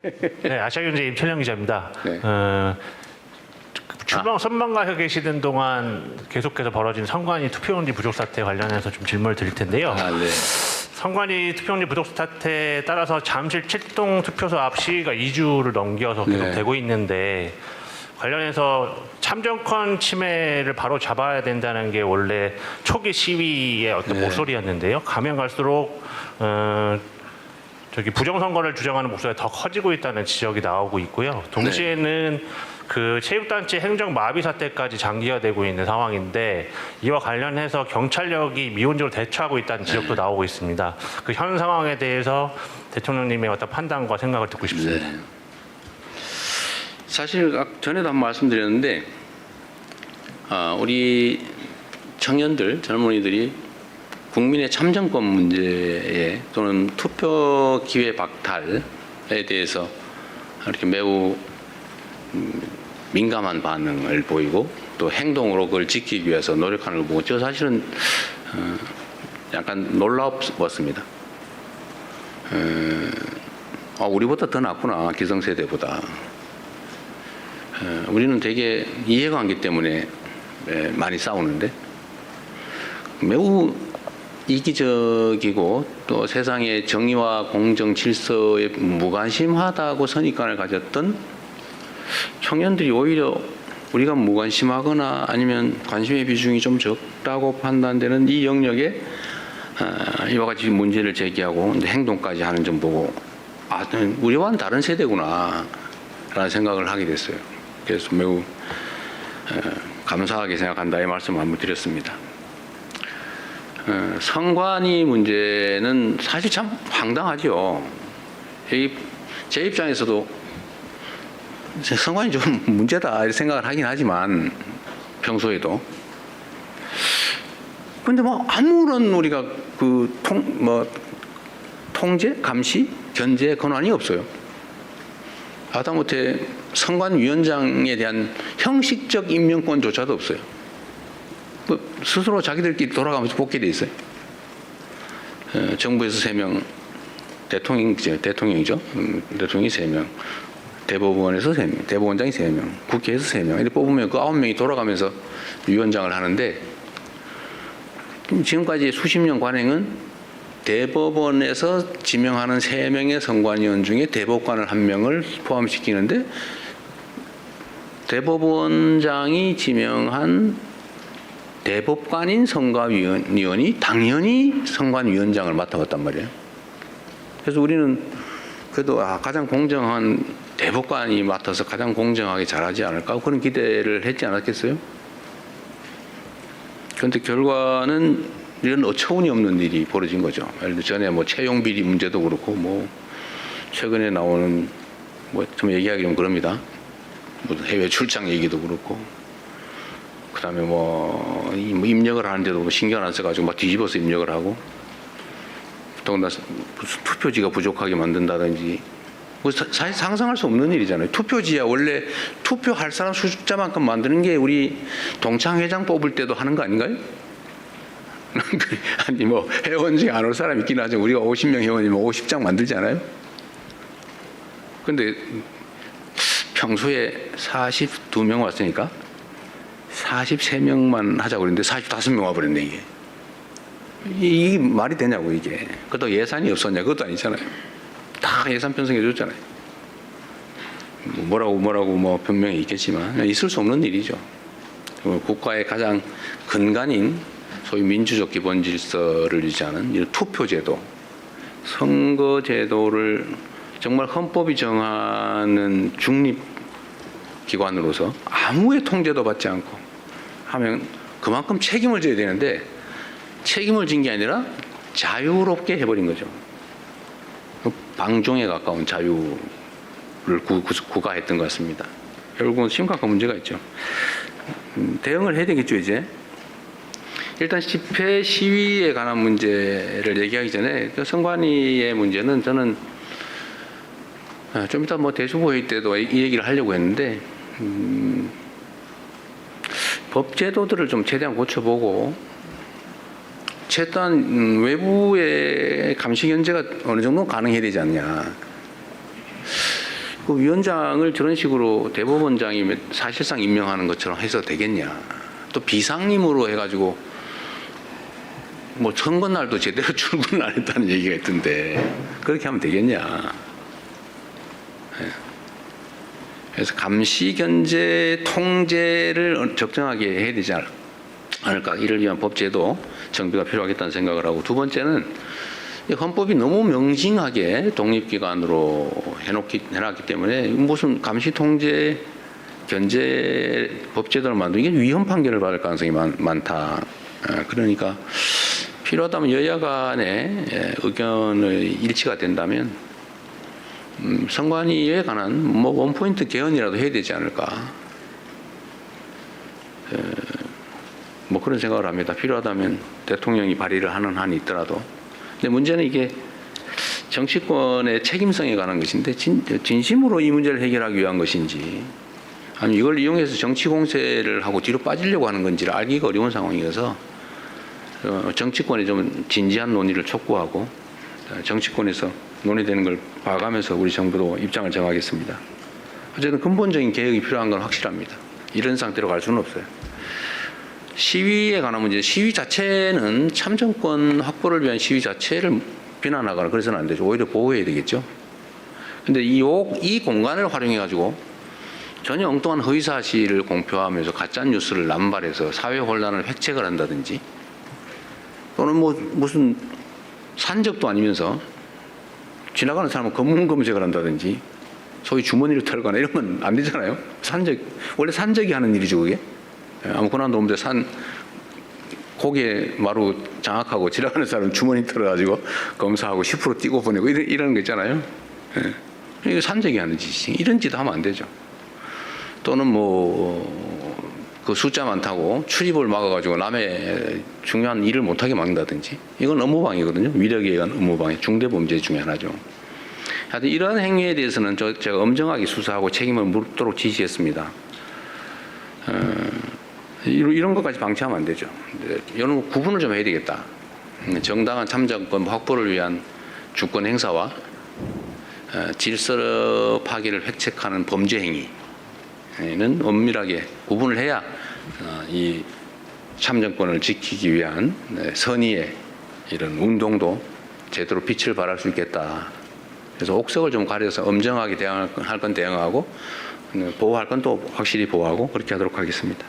네, 아시아경제 임철영 기자입니다. 네. 선방가에 계시던 동안 계속해서 벌어진 선관위 투표용지 부족 사태 관련해서 좀 질문을 드릴 텐데요. 네. 선관위 투표용지 부족 사태에 따라서 잠실 7동 투표소 앞 시위가 2주를 넘겨서 계속 네. 되고 있는데 관련해서 참정권 침해를 바로 잡아야 된다는 게 원래 초기 시위의 어떤 네. 목소리였는데요. 가면 갈수록 부정선거를 주장하는 목소리가 더 커지고 있다는 지적이 나오고 있고요. 동시에는 그 체육단체 행정 마비 사태까지 장기화되고 있는 상황인데 이와 관련해서 경찰력이 미온적으로 대처하고 있다는 지적도 나오고 있습니다. 그 현 상황에 대해서 대통령님의 어떤 판단과 생각을 듣고 싶습니다. 네. 사실 전에도 한번 말씀드렸는데 우리 청년들, 젊은이들이 국민의 참정권 문제에 또는 투표 기회 박탈에 대해서 이렇게 매우 민감한 반응을 보이고 또 행동으로 그걸 지키기 위해서 노력하는 걸 보고 저 사실은 약간 놀라웠습니다. 우리보다 더 낫구나, 기성세대보다. 우리는 되게 이해관계 때문에 많이 싸우는데 매우 이기적이고 또 세상의 정의와 공정 질서에 무관심하다고 선입관을 가졌던 청년들이 오히려 우리가 무관심하거나 아니면 관심의 비중이 좀 적다고 판단되는 이 영역에 이와 같이 문제를 제기하고 행동까지 하는 점 보고 우리와는 다른 세대구나 라는 생각을 하게 됐어요. 그래서 매우 감사하게 생각한다 이 말씀을 한번 드렸습니다. 선관위 문제는 사실 참 황당하죠. 제 입장에서도 선관위 좀 문제다 이렇게 생각을 하긴 하지만 평소에도 근데 뭐 아무런 우리가 통제, 감시, 견제 권한이 없어요. 하다못해 선관위원장에 대한 형식적 임명권조차도 없어요. 스스로 자기들끼리 돌아가면서 복귀돼 있어요. 정부에서 3명, 대통령이죠. 대통령이 3명, 대법원에서 3명, 대법원장이 3명, 국회에서 3명. 이렇게 뽑으면 그 9명이 돌아가면서 위원장을 하는데 지금까지 수십 년 관행은 대법원에서 지명하는 3명의 선관위원 중에 대법관을 1명을 포함시키는데 대법원장이 지명한 대법관인 선관위원이 당연히 선관위원장을 맡아왔단 말이에요. 그래서 우리는 그래도 가장 공정한 대법관이 맡아서 가장 공정하게 잘하지 않을까 그런 기대를 했지 않았겠어요? 그런데 결과는 이런 어처구니 없는 일이 벌어진 거죠. 예를 들어 전에 채용 비리 문제도 그렇고 최근에 나오는 좀 얘기하기 좀 그럽니다. 해외 출장 얘기도 그렇고. 그다음에 입력을 하는데도 신경 안 써가지고 막 뒤집어서 입력을 하고 더군다나 무슨 투표지가 부족하게 만든다든지 사실 상상할 수 없는 일이잖아요. 투표지야 원래 투표할 사람 숫자만큼 만드는 게 우리 동창회장 뽑을 때도 하는 거 아닌가요? 아니 회원 중에 안 올 사람 있긴 하죠. 우리가 50명 회원이면 50장 만들잖아요. 근데 평소에 42명 왔으니까 43명만 하자고 그랬는데 45명 와버렸네 이게. 이게 말이 되냐고 이게. 그것도 예산이 없었냐 그것도 아니잖아요. 다 예산 편성해 줬잖아요. 뭐라고 변명이 있겠지만 있을 수 없는 일이죠. 국가의 가장 근간인 소위 민주적 기본 질서를 유지하는 이런 투표제도, 선거제도를 정말 헌법이 정하는 중립기관으로서 아무의 통제도 받지 않고 하면 그만큼 책임을 져야 되는데 책임을 진 게 아니라 자유롭게 해버린 거죠. 방종에 가까운 자유를 구가했던 것 같습니다. 결국은 심각한 문제가 있죠. 대응을 해야 되겠죠 이제. 일단 집회 시위에 관한 문제를 얘기하기 전에 선관위의 문제는 저는 좀 이따 대수부회의 때도 이 얘기를 하려고 했는데 법제도들을 좀 최대한 고쳐보고 최소한 외부의 감시 견제가 어느 정도 가능해야 되지 않냐. 그 위원장을 저런 식으로 대법원장이 사실상 임명하는 것처럼 해서 되겠냐. 또 비상임으로 해가지고 뭐 선거날도 제대로 출근을 안 했다는 얘기가 있던데 그렇게 하면 되겠냐. 그래서 감시, 견제, 통제를 적정하게 해야 되지 않을까. 이를 위한 법제도 정비가 필요하겠다는 생각을 하고, 두 번째는 헌법이 너무 명징하게 독립기관으로 해놨기 때문에 무슨 감시, 통제, 견제 법제도를 만들고 이게 위헌 판결을 받을 가능성이 많다. 그러니까 필요하다면 여야 간의 의견의 일치가 된다면 선관위에 관한 뭐 원포인트 개헌이라도 해야 되지 않을까. 뭐 그런 생각을 합니다. 필요하다면 대통령이 발의를 하는 한이 있더라도. 근데 문제는 이게 정치권의 책임성에 관한 것인데 진심으로 이 문제를 해결하기 위한 것인지 아니면 이걸 이용해서 정치 공세를 하고 뒤로 빠지려고 하는 건지를 알기가 어려운 상황이어서 정치권에 좀 진지한 논의를 촉구하고 정치권에서 논의되는 걸 봐가면서 우리 정부도 입장을 정하겠습니다. 어쨌든 근본적인 개혁이 필요한 건 확실합니다. 이런 상태로 갈 수는 없어요. 시위에 관한 문제, 시위 자체는 참정권 확보를 위한 시위 자체를 비난하거나 그래서는 안 되죠. 오히려 보호해야 되겠죠. 근데 이 공간을 활용해가지고 전혀 엉뚱한 허위사실을 공표하면서 가짜뉴스를 남발해서 사회 혼란을 획책을 한다든지 또는 뭐 무슨 산적도 아니면서 지나가는 사람은 검문 검색을 한다든지 소위 주머니를 털거나 이런 건 안 되잖아요. 원래 산적이 하는 일이죠, 그게. 아무거나 놓으면 고개 마루 장악하고 지나가는 사람 주머니 털어가지고 검사하고 10% 띄고 보내고 이런 거 있잖아요. 이거 산적이 하는 짓이 이런 짓 하면 안 되죠. 또는 뭐 그 숫자 많다고 출입을 막아가지고 남의 중요한 일을 못하게 막는다든지 이건 업무방해거든요. 위력에 의한 업무방해 중대범죄 중에 하나죠. 하여튼 이런 행위에 대해서는 제가 엄정하게 수사하고 책임을 묻도록 지시했습니다. 이런 것까지 방치하면 안 되죠. 이런 구분을 좀 해야 되겠다. 정당한 참정권 확보를 위한 주권 행사와 질서 파괴를 획책하는 범죄 행위는 엄밀하게 구분을 해야 이 참정권을 지키기 위한 선의의 이런 운동도 제대로 빛을 발할 수 있겠다. 그래서 옥석을 좀 가려서 엄정하게 대응할 건 대응하고 보호할 건 또 확실히 보호하고 그렇게 하도록 하겠습니다.